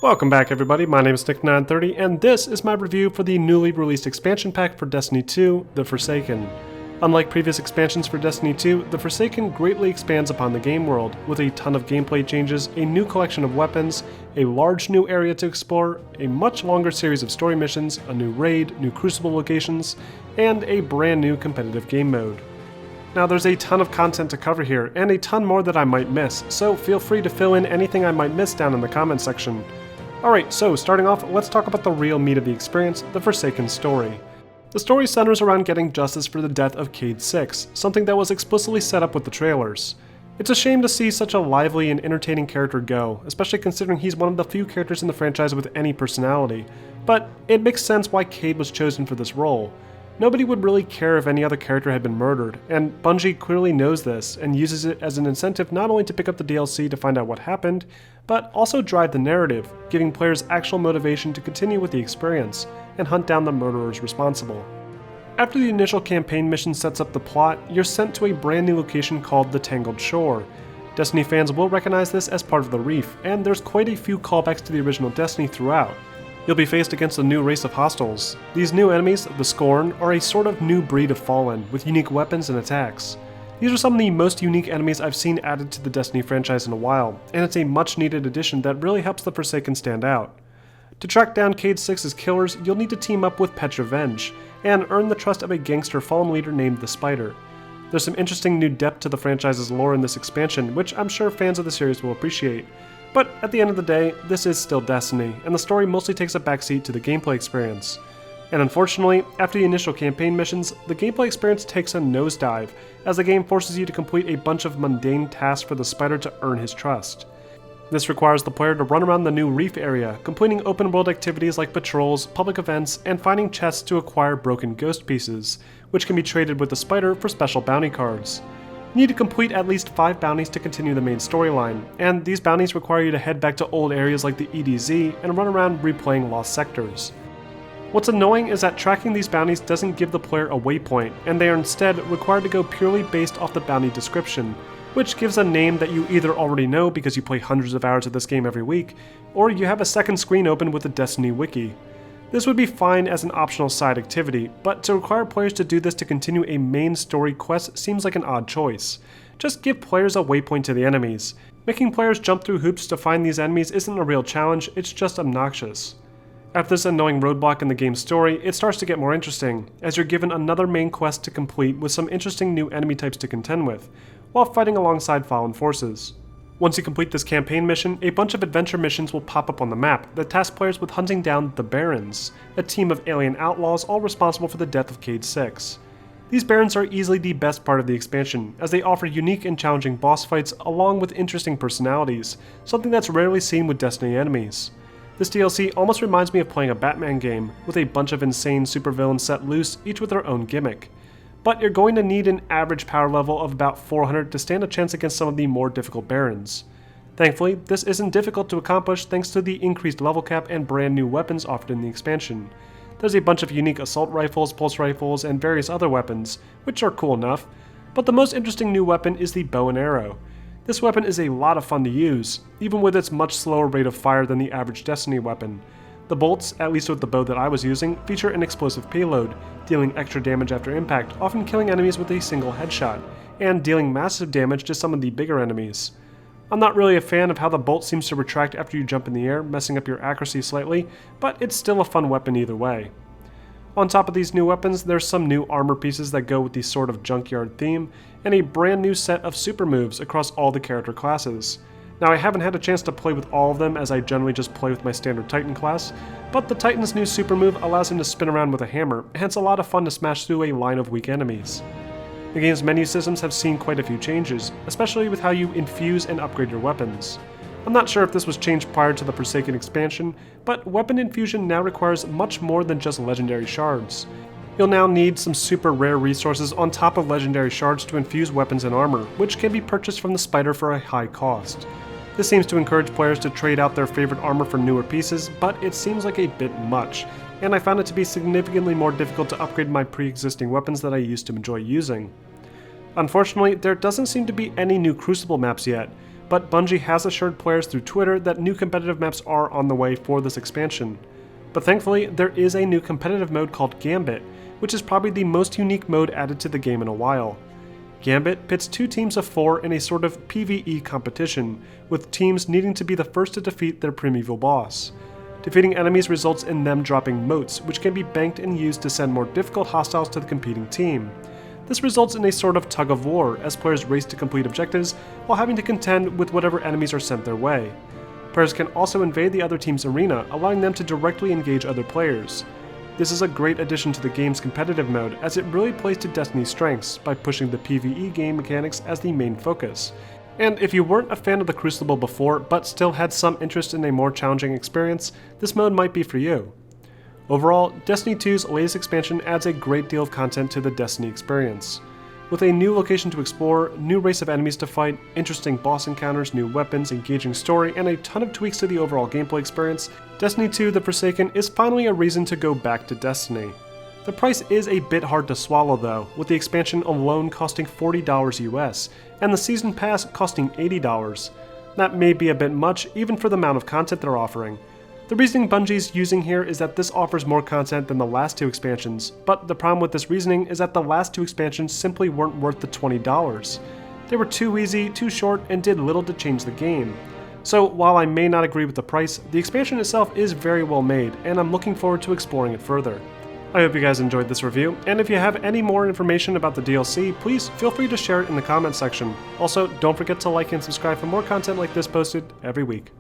Welcome back everybody, my name is Nick930 and this is my review for the newly released expansion pack for Destiny 2, The Forsaken. Unlike previous expansions for Destiny 2, The Forsaken greatly expands upon the game world, with a ton of gameplay changes, a new collection of weapons, a large new area to explore, a much longer series of story missions, a new raid, new Crucible locations, and a brand new competitive game mode. Now there's a ton of content to cover here, and a ton more that I might miss, so feel free to fill in anything I might miss down in the comment section. Alright, so starting off, let's talk about the real meat of the experience, the Forsaken story. The story centers around getting justice for the death of Cayde 6, something that was explicitly set up with the trailers. It's a shame to see such a lively and entertaining character go, especially considering he's one of the few characters in the franchise with any personality, but it makes sense why Cayde was chosen for this role. Nobody would really care if any other character had been murdered, and Bungie clearly knows this and uses it as an incentive not only to pick up the DLC to find out what happened, but also drive the narrative, giving players actual motivation to continue with the experience and hunt down the murderers responsible. After the initial campaign mission sets up the plot, you're sent to a brand new location called the Tangled Shore. Destiny fans will recognize this as part of the Reef, and there's quite a few callbacks to the original Destiny throughout. You'll be faced against a new race of hostiles. These new enemies, the Scorn, are a sort of new breed of Fallen, with unique weapons and attacks. These are some of the most unique enemies I've seen added to the Destiny franchise in a while, and it's a much needed addition that really helps the Forsaken stand out. To track down Cayde 6's killers, you'll need to team up with Petrovenge, and earn the trust of a gangster Fallen leader named the Spider. There's some interesting new depth to the franchise's lore in this expansion, which I'm sure fans of the series will appreciate. But at the end of the day, this is still Destiny, and the story mostly takes a backseat to the gameplay experience. And unfortunately, after the initial campaign missions, the gameplay experience takes a nosedive, as the game forces you to complete a bunch of mundane tasks for the Spider to earn his trust. This requires the player to run around the new Reef area, completing open world activities like patrols, public events, and finding chests to acquire broken ghost pieces, which can be traded with the Spider for special bounty cards. You need to complete at least 5 bounties to continue the main storyline, and these bounties require you to head back to old areas like the EDZ and run around replaying lost sectors. What's annoying is that tracking these bounties doesn't give the player a waypoint, and they are instead required to go purely based off the bounty description, which gives a name that you either already know because you play hundreds of hours of this game every week, or you have a second screen open with the Destiny wiki. This would be fine as an optional side activity, but to require players to do this to continue a main story quest seems like an odd choice. Just give players a waypoint to the enemies. Making players jump through hoops to find these enemies isn't a real challenge, it's just obnoxious. After this annoying roadblock in the game's story, it starts to get more interesting, as you're given another main quest to complete with some interesting new enemy types to contend with, while fighting alongside Fallen forces. Once you complete this campaign mission, a bunch of adventure missions will pop up on the map that task players with hunting down the Barons, a team of alien outlaws all responsible for the death of Cayde 6. These Barons are easily the best part of the expansion, as they offer unique and challenging boss fights along with interesting personalities, something that's rarely seen with Destiny enemies. This DLC almost reminds me of playing a Batman game, with a bunch of insane supervillains set loose, each with their own gimmick. But you're going to need an average power level of about 400 to stand a chance against some of the more difficult Barons. Thankfully, this isn't difficult to accomplish thanks to the increased level cap and brand new weapons offered in the expansion. There's a bunch of unique assault rifles, pulse rifles, and various other weapons, which are cool enough, but the most interesting new weapon is the bow and arrow. This weapon is a lot of fun to use, even with its much slower rate of fire than the average Destiny weapon. The bolts, at least with the bow that I was using, feature an explosive payload, dealing extra damage after impact, often killing enemies with a single headshot, and dealing massive damage to some of the bigger enemies. I'm not really a fan of how the bolt seems to retract after you jump in the air, messing up your accuracy slightly, but it's still a fun weapon either way. On top of these new weapons, there's some new armor pieces that go with the sort of junkyard theme, and a brand new set of super moves across all the character classes. Now I haven't had a chance to play with all of them as I generally just play with my standard Titan class, but the Titan's new super move allows him to spin around with a hammer, and it's a lot of fun to smash through a line of weak enemies. The game's menu systems have seen quite a few changes, especially with how you infuse and upgrade your weapons. I'm not sure if this was changed prior to the Forsaken expansion, but weapon infusion now requires much more than just legendary shards. You'll now need some super rare resources on top of legendary shards to infuse weapons and armor, which can be purchased from the Spider for a high cost. This seems to encourage players to trade out their favorite armor for newer pieces, but it seems like a bit much, and I found it to be significantly more difficult to upgrade my pre-existing weapons that I used to enjoy using. Unfortunately, there doesn't seem to be any new Crucible maps yet, but Bungie has assured players through Twitter that new competitive maps are on the way for this expansion. But thankfully, there is a new competitive mode called Gambit, which is probably the most unique mode added to the game in a while. Gambit pits 2 teams of 4 in a sort of PvE competition, with teams needing to be the first to defeat their primeval boss. Defeating enemies results in them dropping motes, which can be banked and used to send more difficult hostiles to the competing team. This results in a sort of tug of war, as players race to complete objectives while having to contend with whatever enemies are sent their way. Players can also invade the other team's arena, allowing them to directly engage other players. This is a great addition to the game's competitive mode, as it really plays to Destiny's strengths by pushing the PvE game mechanics as the main focus. And if you weren't a fan of the Crucible before, but still had some interest in a more challenging experience, this mode might be for you. Overall, Destiny 2's latest expansion adds a great deal of content to the Destiny experience. With a new location to explore, new race of enemies to fight, interesting boss encounters, new weapons, engaging story, and a ton of tweaks to the overall gameplay experience, Destiny 2 The Forsaken is finally a reason to go back to Destiny. The price is a bit hard to swallow though, with the expansion alone costing $40 US, and the Season Pass costing $80. That may be a bit much, even for the amount of content they're offering. The reasoning Bungie's using here is that this offers more content than the last 2 expansions, but the problem with this reasoning is that the last 2 expansions simply weren't worth the $20. They were too easy, too short, and did little to change the game. So while I may not agree with the price, the expansion itself is very well made, and I'm looking forward to exploring it further. I hope you guys enjoyed this review, and if you have any more information about the DLC, please feel free to share it in the comments section. Also, don't forget to like and subscribe for more content like this posted every week.